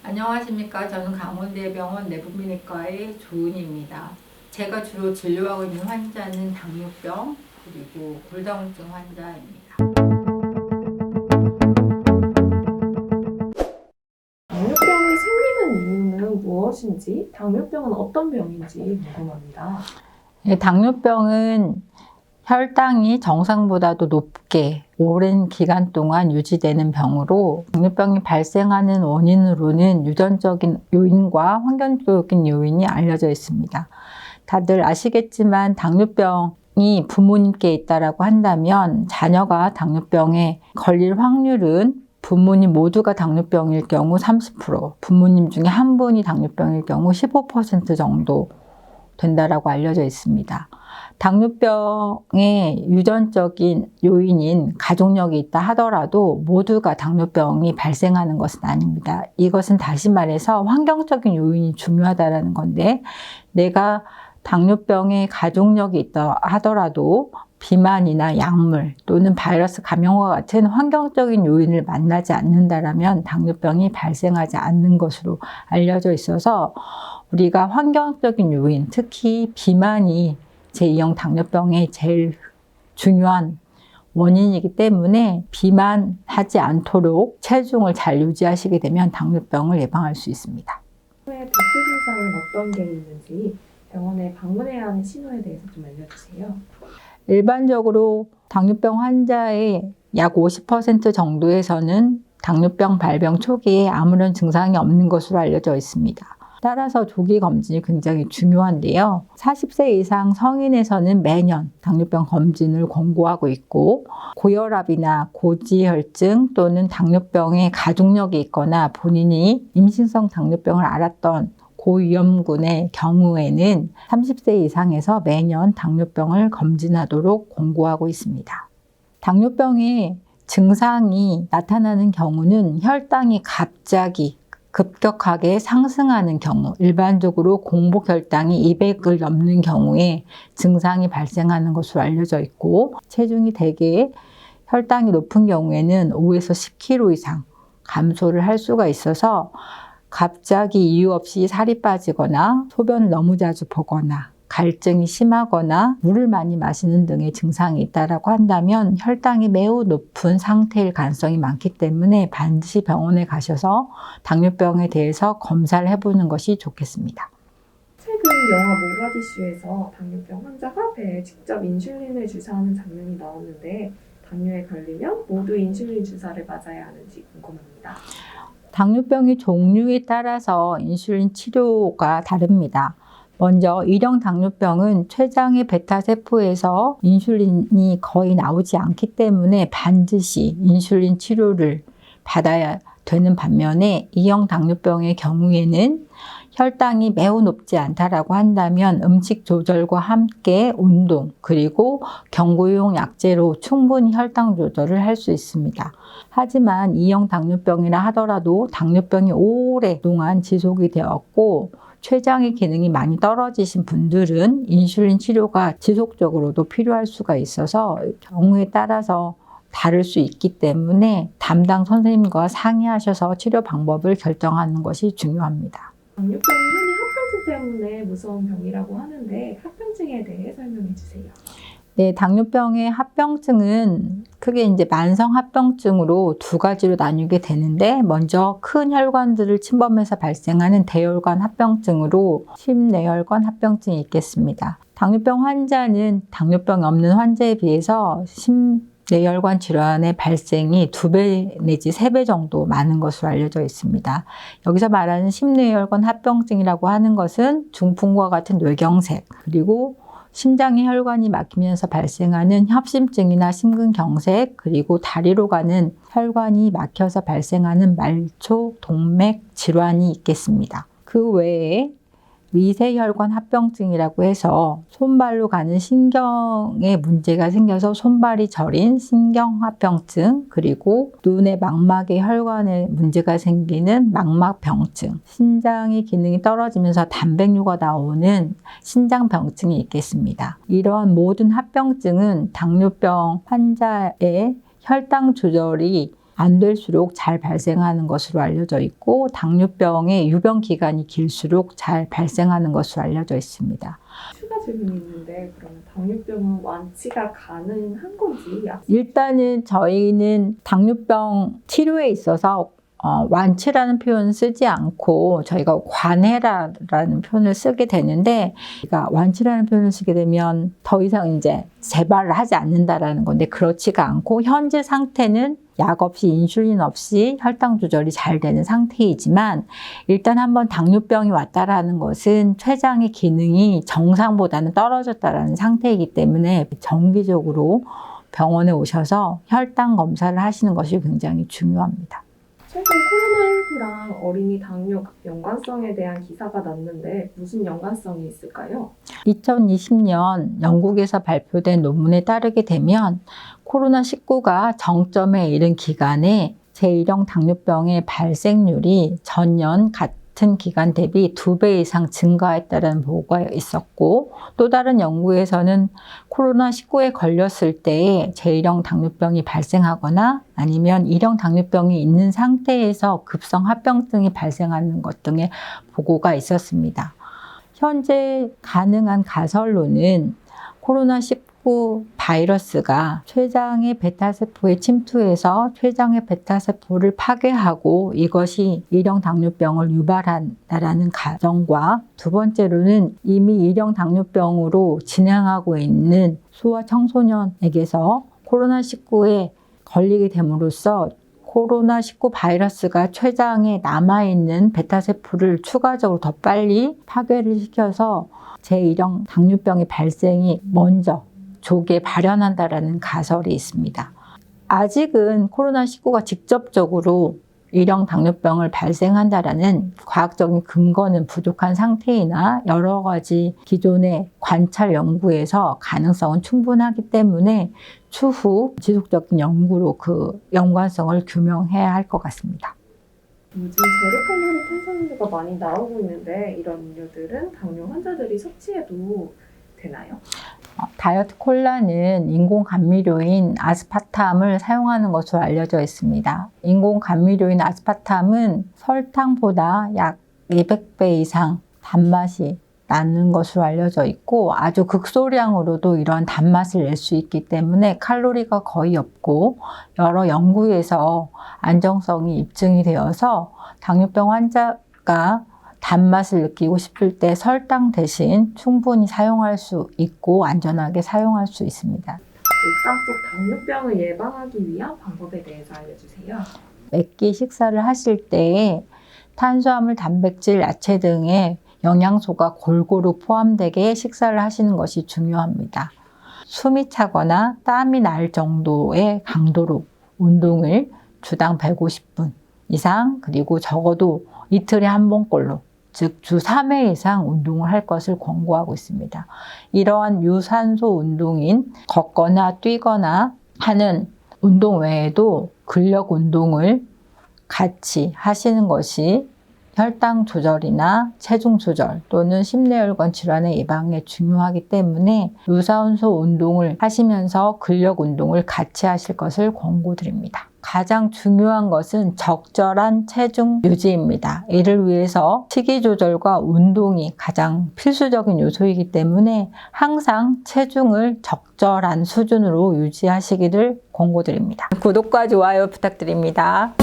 안녕하십니까. 저는 강원대병원 내분비내과의 조은희입니다. 제가 주로 진료하고 있는 환자는 당뇨병 그리고 골다공증 환자입니다. 당뇨병이 생기는 이유는 무엇인지, 당뇨병은 어떤 병인지 궁금합니다. 당뇨병은 혈당이 정상보다도 높게 오랜 기간 동안 유지되는 병으로, 당뇨병이 발생하는 원인으로는 유전적인 요인과 환경적인 요인이 알려져 있습니다. 다들 아시겠지만 당뇨병이 부모님께 있다라고 한다면 자녀가 당뇨병에 걸릴 확률은 부모님 모두가 당뇨병일 경우 30%, 부모님 중에 한 분이 당뇨병일 경우 15% 정도 된다라고 알려져 있습니다. 당뇨병의 유전적인 요인인 가족력이 있다 하더라도 모두가 당뇨병이 발생하는 것은 아닙니다. 이것은 다시 말해서 환경적인 요인이 중요하다는 건데, 내가 당뇨병의 가족력이 있다 하더라도 비만이나 약물 또는 바이러스 감염과 같은 환경적인 요인을 만나지 않는다라면 당뇨병이 발생하지 않는 것으로 알려져 있어서, 우리가 환경적인 요인, 특히 비만이 제2형 당뇨병의 제일 중요한 원인이기 때문에 비만하지 않도록 체중을 잘 유지하시게 되면 당뇨병을 예방할 수 있습니다. 후에 대표 증상은 어떤 게 있는지, 병원에 방문해야 하는 신호에 대해서 좀 알려주세요. 일반적으로 당뇨병 환자의 약 50% 정도에서는 당뇨병 발병 초기에 아무런 증상이 없는 것으로 알려져 있습니다. 따라서 조기 검진이 굉장히 중요한데요. 40세 이상 성인에서는 매년 당뇨병 검진을 권고하고 있고, 고혈압이나 고지혈증 또는 당뇨병의 가족력이 있거나 본인이 임신성 당뇨병을 앓았던 고위험군의 경우에는 30세 이상에서 매년 당뇨병을 검진하도록 권고하고 있습니다. 당뇨병의 증상이 나타나는 경우는 혈당이 갑자기 급격하게 상승하는 경우, 일반적으로 공복 혈당이 200을 넘는 경우에 증상이 발생하는 것으로 알려져 있고, 체중이 대개 혈당이 높은 경우에는 5에서 10kg 이상 감소를 할 수가 있어서 갑자기 이유 없이 살이 빠지거나 소변을 너무 자주 보거나 갈증이 심하거나 물을 많이 마시는 등의 증상이 있다고 한다면 혈당이 매우 높은 상태일 가능성이 많기 때문에 반드시 병원에 가셔서 당뇨병에 대해서 검사를 해보는 것이 좋겠습니다. 최근 영화 모가디슈에서 당뇨병 환자가 배에 직접 인슐린을 주사하는 장면이 나오는데, 당뇨에 걸리면 모두 인슐린 주사를 맞아야 하는지 궁금합니다. 당뇨병의 종류에 따라서 인슐린 치료가 다릅니다. 먼저 1형 당뇨병은 췌장의 베타세포에서 인슐린이 거의 나오지 않기 때문에 반드시 인슐린 치료를 받아야 되는 반면에, 2형 당뇨병의 경우에는 혈당이 매우 높지 않다라고 한다면 음식 조절과 함께 운동 그리고 경구용 약제로 충분히 혈당 조절을 할 수 있습니다. 하지만 2형 당뇨병이라 하더라도 당뇨병이 오랫동안 지속이 되었고 췌장의 기능이 많이 떨어지신 분들은 인슐린 치료가 지속적으로도 필요할 수가 있어서 경우에 따라서 다를 수 있기 때문에 담당 선생님과 상의하셔서 치료 방법을 결정하는 것이 중요합니다. 당뇨병이 흔히 합병증 때문에 무서운 병이라고 하는데, 합병증에 대해 설명해 주세요. 네, 당뇨병의 합병증은 크게 이제 만성 합병증으로 두 가지로 나뉘게 되는데, 먼저 큰 혈관들을 침범해서 발생하는 대혈관 합병증으로 심내혈관 합병증이 있겠습니다. 당뇨병 환자는 당뇨병이 없는 환자에 비해서 심내혈관 질환의 발생이 2배 내지 3배 정도 많은 것으로 알려져 있습니다. 여기서 말하는 심내혈관 합병증이라고 하는 것은 중풍과 같은 뇌경색, 그리고 심장의 혈관이 막히면서 발생하는 협심증이나 심근경색, 그리고 다리로 가는 혈관이 막혀서 발생하는 말초 동맥 질환이 있겠습니다. 그 외에 미세혈관 합병증이라고 해서 손발로 가는 신경에 문제가 생겨서 손발이 저린 신경합병증, 그리고 눈의 망막의 혈관에 문제가 생기는 망막병증, 신장의 기능이 떨어지면서 단백뇨가 나오는 신장병증이 있겠습니다. 이러한 모든 합병증은 당뇨병 환자의 혈당 조절이 안 될수록 잘 발생하는 것으로 알려져 있고, 당뇨병의 유병 기간이 길수록 잘 발생하는 것으로 알려져 있습니다. 추가 질문이 있는데, 그러면 당뇨병은 완치가 가능한 건지? 일단은 저희는 당뇨병 치료에 있어서 완치라는 표현을 쓰지 않고 저희가 관해라라는 표현을 쓰게 되는데, 그러니까 완치라는 표현을 쓰게 되면 더 이상 이제 재발을 하지 않는다라는 건데, 그렇지가 않고 현재 상태는 약 없이 인슐린 없이 혈당 조절이 잘 되는 상태이지만, 일단 한번 당뇨병이 왔다라는 것은 췌장의 기능이 정상보다는 떨어졌다라는 상태이기 때문에 정기적으로 병원에 오셔서 혈당 검사를 하시는 것이 굉장히 중요합니다. 최근 코로나19랑 어린이 당뇨 연관성에 대한 기사가 났는데 무슨 연관성이 있을까요? 2020년 영국에서 발표된 논문에 따르게 되면 코로나19가 정점에 이른 기간에 제1형 당뇨병의 발생률이 전년 같은 기간 대비 2배 이상 증가했다는 보고가 있었고, 또 다른 연구에서는 코로나19에 걸렸을 때 제1형 당뇨병이 발생하거나 아니면 1형 당뇨병이 있는 상태에서 급성 합병증이 발생하는 것 등의 보고가 있었습니다. 현재 가능한 가설로는 코로나19 바이러스가 췌장의 베타세포에 침투해서 췌장의 베타세포를 파괴하고 이것이 1형 당뇨병을 유발한다라는 가정과, 두 번째로는 이미 1형 당뇨병으로 진행하고 있는 소아 청소년에게서 코로나19에 걸리게 됨으로써 코로나19 바이러스가 췌장에 남아있는 베타세포를 추가적으로 더 빨리 파괴를 시켜서 제1형 당뇨병의 발생이 먼저 조기에 발현한다라는 가설이 있습니다. 아직은 코로나19가 직접적으로 1형 당뇨병을 발생한다라는 과학적인 근거는 부족한 상태이나 여러 가지 기존의 관찰 연구에서 가능성은 충분하기 때문에 추후 지속적인 연구로 그 연관성을 규명해야 할 것 같습니다. 요즘 제로칼로리 탄산음료가 많이 나오고 있는데 이런 음료들은 당뇨 환자들이 섭취해도 되나요? 다이어트 콜라는 인공 감미료인 아스파탐을 사용하는 것으로 알려져 있습니다. 인공 감미료인 아스파탐은 설탕보다 약 200배 이상 단맛이 나는 것으로 알려져 있고, 아주 극소량으로도 이러한 단맛을 낼 수 있기 때문에 칼로리가 거의 없고 여러 연구에서 안정성이 입증이 되어서 당뇨병 환자가 단맛을 느끼고 싶을 때 설탕 대신 충분히 사용할 수 있고 안전하게 사용할 수 있습니다. 일상 속 당뇨병을 예방하기 위한 방법에 대해서 알려주세요. 매끼 식사를 하실 때 탄수화물, 단백질, 야채 등의 영양소가 골고루 포함되게 식사를 하시는 것이 중요합니다. 숨이 차거나 땀이 날 정도의 강도로 운동을 주당 150분 이상, 그리고 적어도 이틀에 한 번꼴로, 즉 주 3회 이상 운동을 할 것을 권고하고 있습니다. 이러한 유산소 운동인 걷거나 뛰거나 하는 운동 외에도 근력 운동을 같이 하시는 것이 혈당 조절이나 체중 조절 또는 심뇌혈관 질환의 예방에 중요하기 때문에 유산소 운동을 하시면서 근력 운동을 같이 하실 것을 권고드립니다. 가장 중요한 것은 적절한 체중 유지입니다. 이를 위해서 식이 조절과 운동이 가장 필수적인 요소이기 때문에 항상 체중을 적절한 수준으로 유지하시기를 권고드립니다. 구독과 좋아요 부탁드립니다.